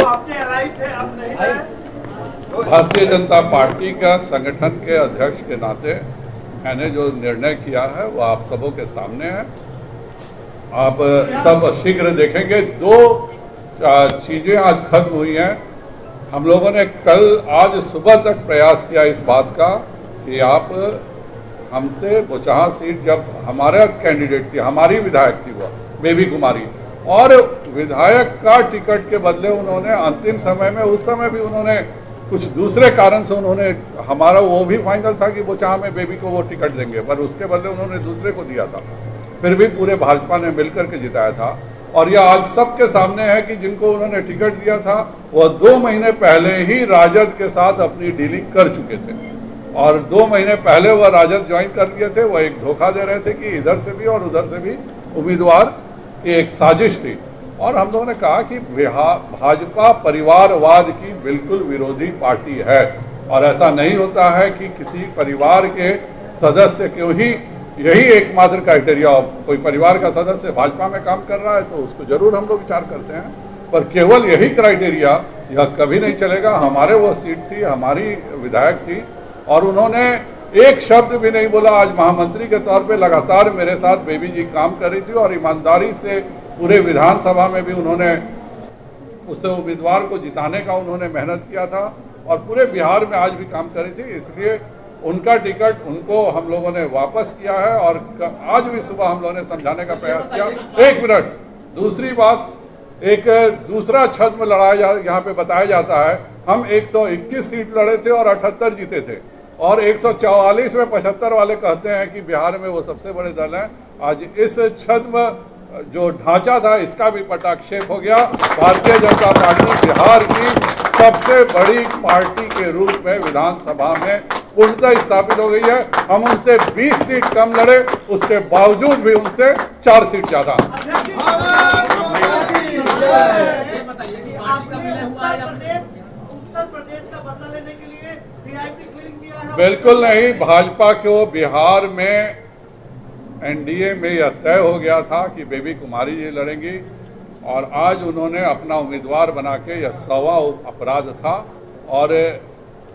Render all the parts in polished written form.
आपके एलाई थे, अब नहीं थे। भारतीय जनता पार्टी का संगठन के अध्यक्ष के नाते मैंने जो निर्णय किया है वो आप सबों के सामने है। आप सब शीघ्र देखेंगे। दो चीजें आज खत्म हुई हैं। हम लोगों ने कल आज सुबह तक प्रयास किया इस बात का कि आप हमसे बोचहा सीट, जब हमारा कैंडिडेट थी, हमारी विधायक थी वो बेबी कुमारी, और विधायक का टिकट के बदले उन्होंने अंतिम समय में, उस समय भी उन्होंने कुछ दूसरे कारण से उन्होंने, हमारा वो भी फाइनल था कि बोचहा में बेबी को वो टिकट देंगे, पर उसके बदले उन्होंने दूसरे को दिया था। फिर भी पूरे भाजपा ने मिलकर के जिताया था। और यह आज सबके सामने है कि जिनको उन्होंने टिकट दिया था वह 2 महीने पहले ही राजद के साथ अपनी डीलिंग कर चुके थे, और 2 महीने पहले वह राजद ज्वाइन कर लिए थे। वह एक धोखा दे रहे थे कि इधर से भी और उधर से भी उम्मीदवार की एक साजिश थी। और हम लोगों ने कहा कि भाजपा परिवारवाद की बिल्कुल विरोधी पार्टी है, और ऐसा नहीं होता है कि किसी परिवार के सदस्य क्यों ही, यही एकमात्र क्राइटेरिया, कोई परिवार का सदस्य भाजपा में काम कर रहा है तो उसको जरूर हम लोग विचार करते हैं, पर केवल यही क्राइटेरिया यह कभी नहीं चलेगा। हमारे वो सीट थी, हमारी विधायक थी, और उन्होंने एक शब्द भी नहीं बोला। आज महामंत्री के तौर पे लगातार मेरे साथ बेबी जी काम कर रही थी, और ईमानदारी से पूरे विधानसभा में भी उन्होंने उस उम्मीदवार को जिताने का उन्होंने मेहनत किया था, और पूरे बिहार में आज भी काम कर रही थी। इसलिए उनका टिकट उनको हम लोगों ने वापस किया है, और आज भी सुबह हम लोगों ने समझाने का प्रयास किया। 1 मिनट, दूसरी बात, एक दूसरा छद्म लड़ाया यहाँ पे बताया जाता है। हम 121 सीट लड़े थे और 78 जीते थे, और 144 में 75 वाले कहते हैं कि बिहार में वो सबसे बड़े दल हैं। आज इस छद्म जो ढांचा था इसका भी पटाक्षेप हो गया। भारतीय जनता पार्टी बिहार की सबसे बड़ी पार्टी के रूप में विधानसभा में पूर्णतः स्थापित हो गई है। हम उनसे 20 सीट कम लड़े, उसके बावजूद भी उनसे 4 सीट ज्यादा। बिल्कुल नहीं, भाजपा को बिहार में एनडीए में यह तय हो गया था कि बेबी कुमारी जी लड़ेंगी, और आज उन्होंने अपना उम्मीदवार बना के, यह 100वां अपराध था, और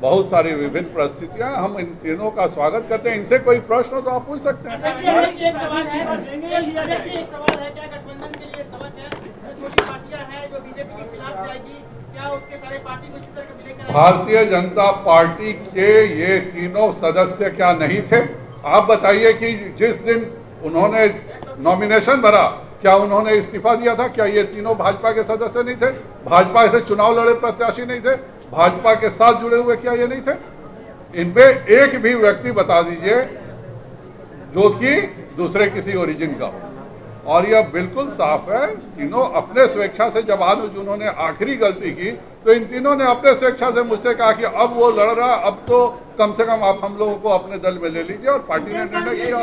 बहुत सारी विभिन्न परिस्थितियां, हम इन तीनों का स्वागत करते हैं। इनसे कोई प्रश्न हो तो आप पूछ सकते हैं। एक सवाल है, क्या गठबंधन के लिए सबक है? छोटी पार्टियां हैं जो बीजेपी के खिलाफ जाएगी, क्या उसके सारे पार्टी को इसी तरह के मिलेगा? भारतीय जनता पार्टी के ये तीनों सदस्य क्या नहीं थे? आप बताइए कि जिस दिन उन्होंने नॉमिनेशन भरा, क्या उन्होंने इस्तीफा दिया था? क्या ये तीनों भाजपा के सदस्य नहीं थे? भाजपा से चुनाव लड़े प्रत्याशी नहीं थे? भाजपा के साथ जुड़े हुए क्या ये नहीं थे? इनमें एक भी व्यक्ति बता दीजिए जो कि दूसरे किसी ओरिजिन का हो। और यह बिल्कुल साफ है, तीनों अपने स्वेच्छा से, जब आज उन्होंने आखिरी गलती की तो इन तीनों ने अपने स्वेच्छा से मुझसे कहा कि अब वो लड़ रहा, अब तो कम से कम आप हम लोगों को अपने दल में ले लीजिए, और पार्टी ने निर्णय किया।